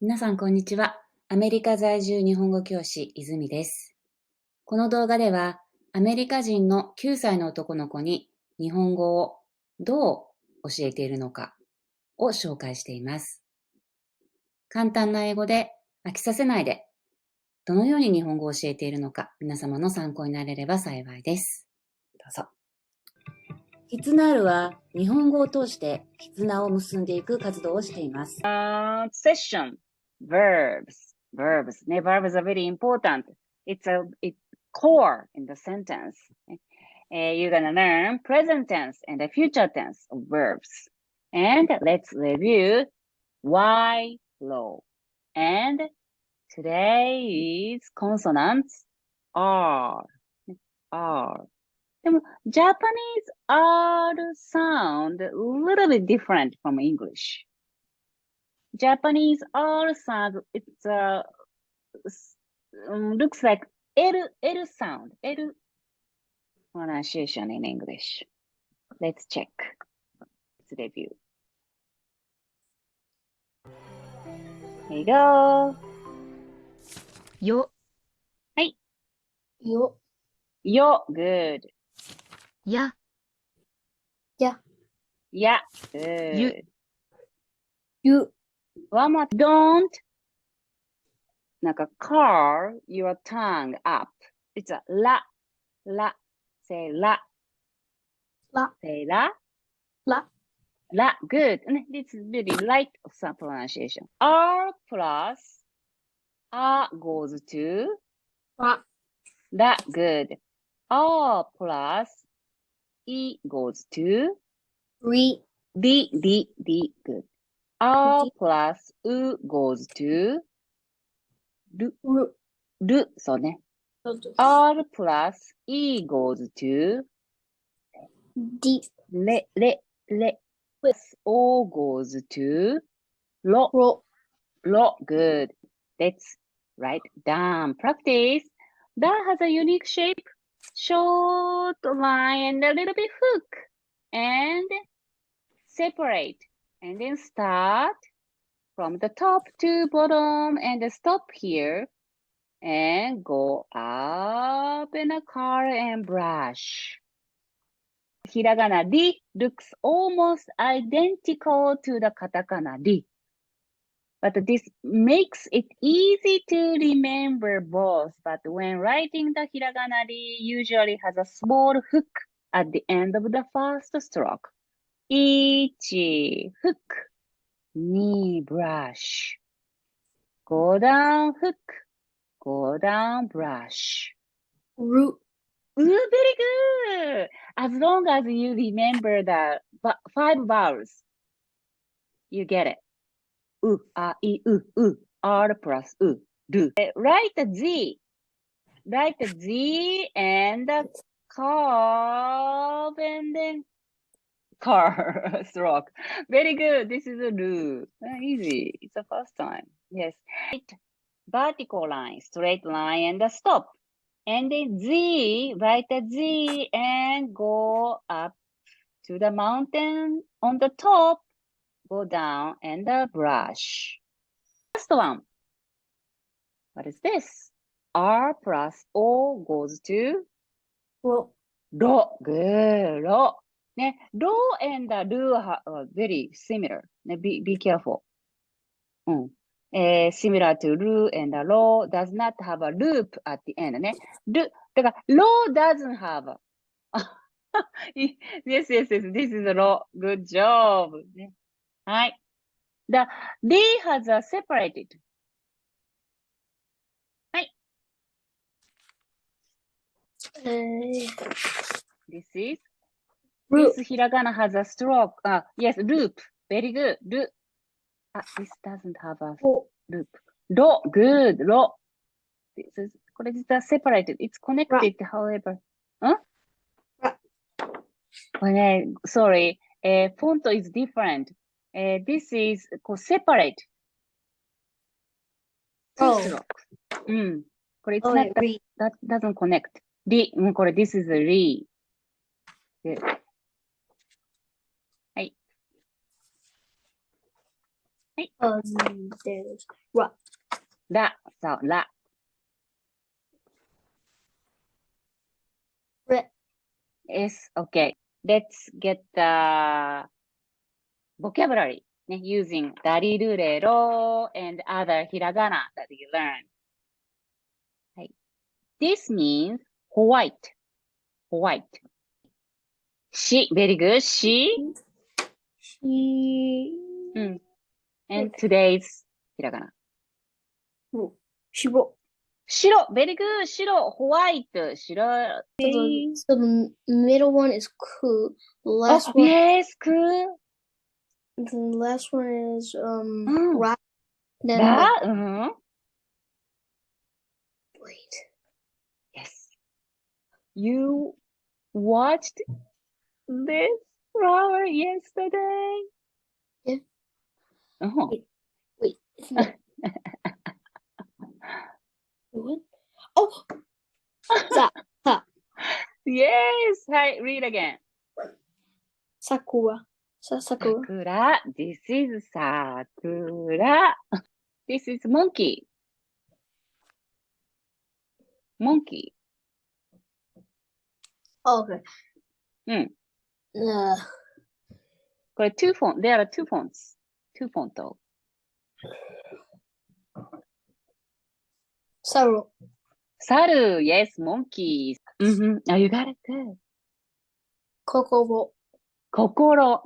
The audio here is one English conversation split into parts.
皆さん、こんにちは。アメリカ在住日本語教師、IZUMIです。この動画では、アメリカ人の9歳の男の子に日本語をどう教えているのかを紹介しています。簡単な英語で飽きさせないで、どのように日本語を教えているのか、皆様の参考になれれば幸いです。どうぞ。KIZUNAL は日本語を通して絆を結んでいく活動をしています。Session, verbs. Verbs are very important. It's core in the sentence. You're gonna learn present tense and the future tense of verbs. And let's review why low. And today's consonants are. Japanese R sound a little bit different from English. Japanese R sound, it's looks like L sound, L pronunciation in English. Let's check. Let's review. Here you go. よ、よ、Yo, good. や、や、 Yeah, good. ゆ、 One more. Don't なんか curl your tongue up. It's a la. Say la. ら、 Say la. ら、 La. Good. This is very light of some pronunciation. R plus R goes to ら、 la. Good. R plus E goes to り、 D. Good. R plus U goes to る、る。そうね。R plus E goes to り、れ。O goes to ろ。ろ、 Good. Let's write down. Practice. That has a unique shape, short line, and a little bit hook. And separate. And then start from the top to bottom and stop here. And go up in a car and brush. Hiragana ri looks almost identical to the katakana ri. But this makes it easy to remember both. But when writing the hiragana ri usually has a small hook at the end of the first stroke. Ichi, hook. Ni, brush. Go down, hook. Go down, brush. る、 Very good. As long as you remember the 5 vowels, you get it. U, a, I, u, R plus u, ru. Write the Z. Write the Z and the curve and then car stroke. Very good. This is a ru. Easy. It's the first time. Yes. Vertical line, straight line, and a stop. And then Z, write the Z and go up to the mountain on the top, go down and the brush. Last one. What is this? R plus O goes to ろ、 ro. Good. Ro. ね、ro and the ru are very similar. ね、be careful. Similar to ru and the ro does not have a loop at the end ね。だから ro doesn't have a yes, this is a ro. Good job. ね、はい。The D has a separated. はい。This is る、 this hiragana has a stroke. Yes, loop. Very good. This doesn't have a ろ、 loop. Ro. Good. Ro. This is これ実は separated. It's connected, however. これね、sorry. Font is different. This is こう separate. Two strokes. これ it's not that doesn't connect. これ this is a re. はい。There's ra. ら、そう、ら。Re. Yes, okay. Let's get the vocabulary, ね、using ラリルレロ and other ひらがな that you learned. はい。This means white. White. She, very good. She. She. And today's ひらがな。She wrote. 白、very good. 白、white. 白。So the middle one is ku. The last one. Yes, cool. The last one is Mm. ra. Then ら、wait. Yes. You watched this flower yesterday? Yeah. Wait. It's not. What? Oh. Sa. Yes. はい、read again. Sakura. Sakura. Sakura. This is Sakura. This is monkey. Monkey. Oh, okay. これ two font. There are two fonts. Two font. Saru. Saru. Yes, monkey. Oh, you got it. Good. Kokoro. 心。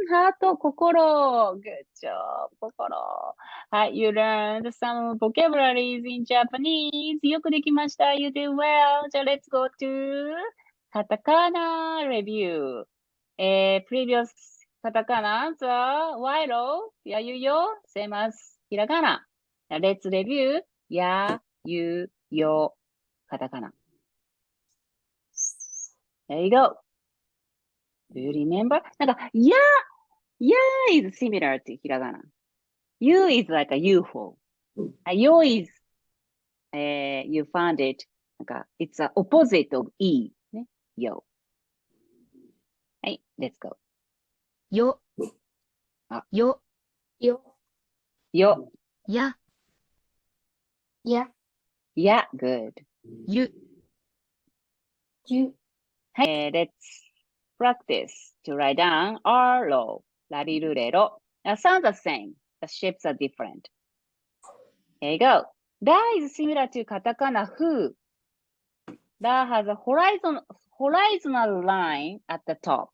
ハート、心。Good job, 心。はい、you learned some vocabularies in Japanese. よくできました。You did well. じゃあ、let's go to カタカナ review. Previous カタカナ the while やゆよ same as ひらがな。Let's review やゆよカタカナ。There you go. Do you remember? なんか、yeah is similar to ひらがな。You is like a UFO. Yo is, you found it. なんか、it's the opposite of E. ね。Yo. はい、let's go. よあ、よYo. よ、や Yeah.や、good. ゆ You. はい、let's practice to write down RO. ラリルレロ. Now, sounds the same. The shapes are different. Here you go. Da is similar to katakana who. Da has a horizontal line at the top.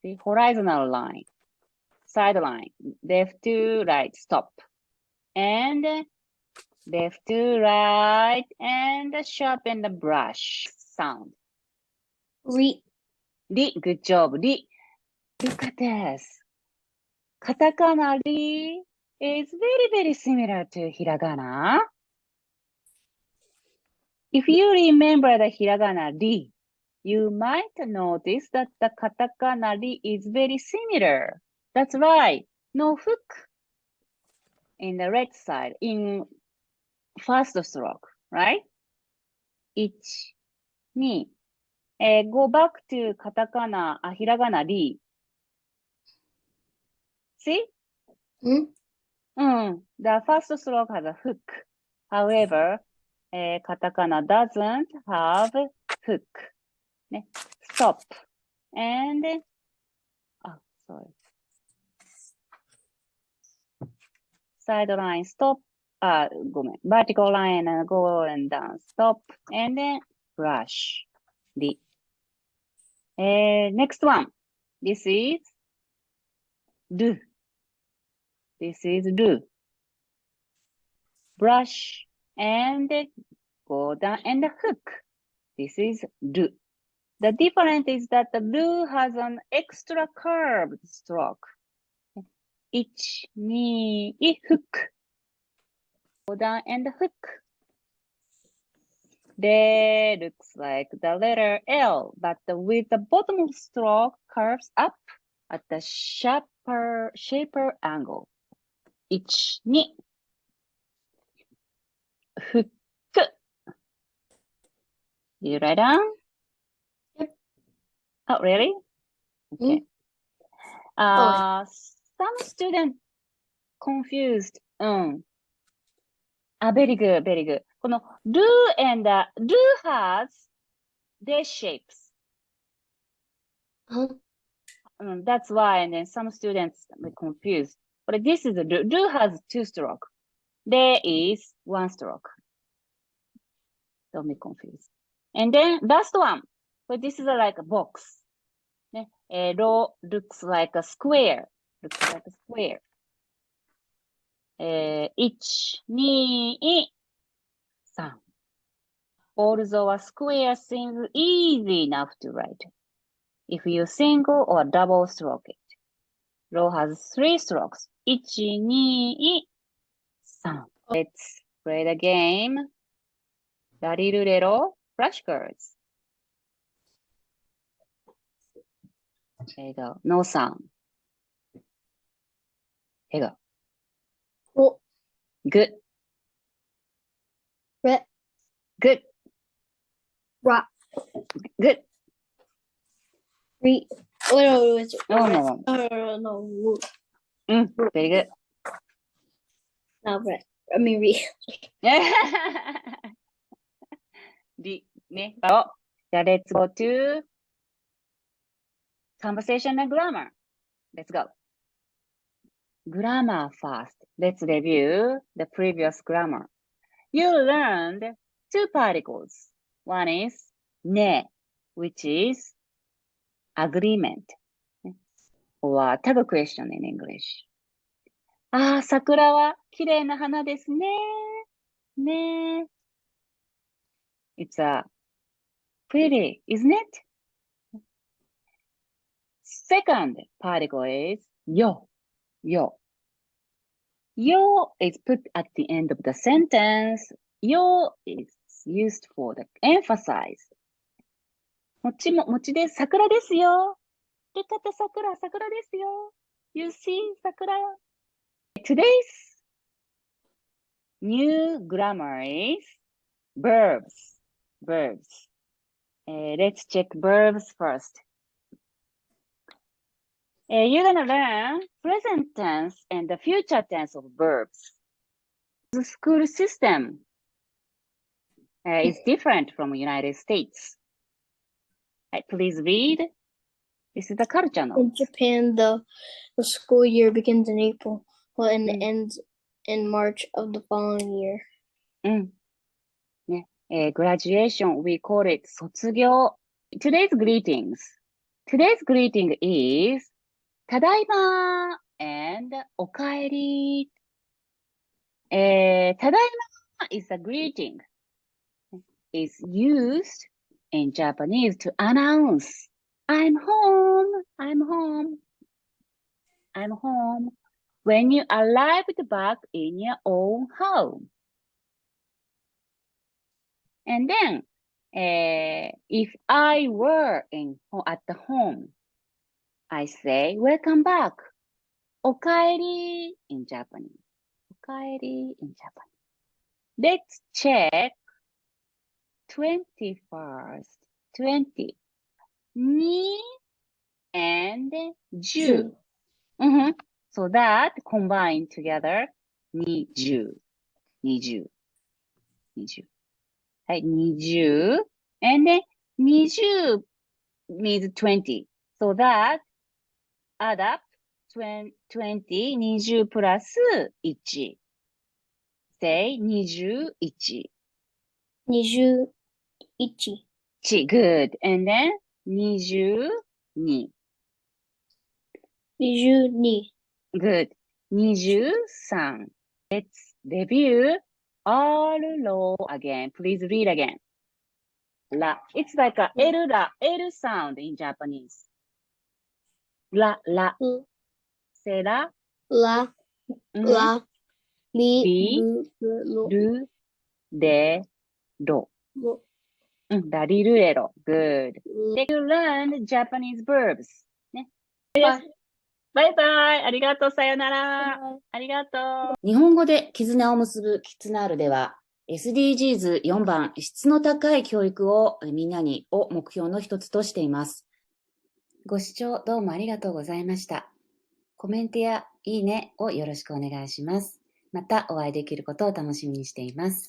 See, horizontal line. Side line. Left to right, stop. And left to right, and sharpen the brush. Sound. Re. Ri, good job. Ri. Look at this. Katakana ri is very, very similar to hiragana. If you remember the hiragana ri, you might notice that the katakana ri is very similar. That's right. No hook in the right side in first stroke, right? 1, 2, go back to katakana, hiragana ri. See? The first stroke has a hook. However, katakana doesn't have hook. ね、stop. And, sorry. Side line, stop. ごめん。Vertical line and go and down, stop. And then brush. Next one. This is do. This is do. Brush and go down and hook. This is do. The difference is that the do has an extra curved stroke. 1, 2, hook. Go down and hook. There looks like the letter L, but with the bottom stroke curves up at the shaper angle. 1, 2, hook. You write down? Yep. Oh, really? Okay. some student confused. Very good, very good. この do and do has their shapes. That's why, and then some students were confused. But this is do has 2 stroke. There is 1 stroke. Don't be confused. And then last one. But this is like a box. Row looks like a square. Looks like a square. 1, 2, 3. Although a square seems easy enough to write, if you single or double stroke it. Row has 3 strokes. 1, 2, 3. Let's play the game. ラリルレロ flashcards. There you go. No sound. There you go. Oh, Good. red, Good. rock, Good. read. Oh, no, it's No, no, no. Very good. Not red. I mean, read. ね。じゃあ、let's go to conversation and grammar. Let's go. Grammar first. Let's review the previous grammar. You learned 2 particles. One is ne, which is agreement. Or tag question in English. ああ、桜は綺麗な花ですね。ね。It's pretty, isn't it? Second particle is yo. Yo. Yo is put at the end of the sentence. Yo is used for the emphasize. 餅です。桜ですよ。Look at the 桜ですよ。You see 桜。Today's new grammar is verbs. Let's check verbs first. You're gonna learn present tense and the future tense of verbs. The school system is different from United States. Please read. This is the culture note. In Japan, the school year begins in April and ends in March of the following year. Graduation, we call it 卒業. Today's greetings. Today's greeting is ただいま and おかえり。ただいま is a greeting. It's used in Japanese to announce I'm home, I'm home, I'm home. When you arrived back in your own home. And then, if I were at the home, I say, welcome back. おかえり in Japanese. おかえり in Japanese. Let's check 21st, 20. に and 10. So that combined together, 20. はい、20. And then 20 means 20. So that add up 20, 20 plus 1. Say 21. 21. Good. And then 22. 22. Good. 23. Let's review all row again. Please read again. La. It's like a L sound in Japanese. La. Say la. La. La. Li. Lu. Ru. De. Ro. Laりるれろ. Good. You learned Japanese verbs. ね。バイバイ。ありがとう。さよなら。ありがとう。日本語で絆を結ぶKIZUNALでは、SDGs4 番、質の高い教育をみんなにを目標の一つとしています。ご視聴どうもありがとうございました。コメントやいいねをよろしくお願いします。またお会いできることを楽しみにしています。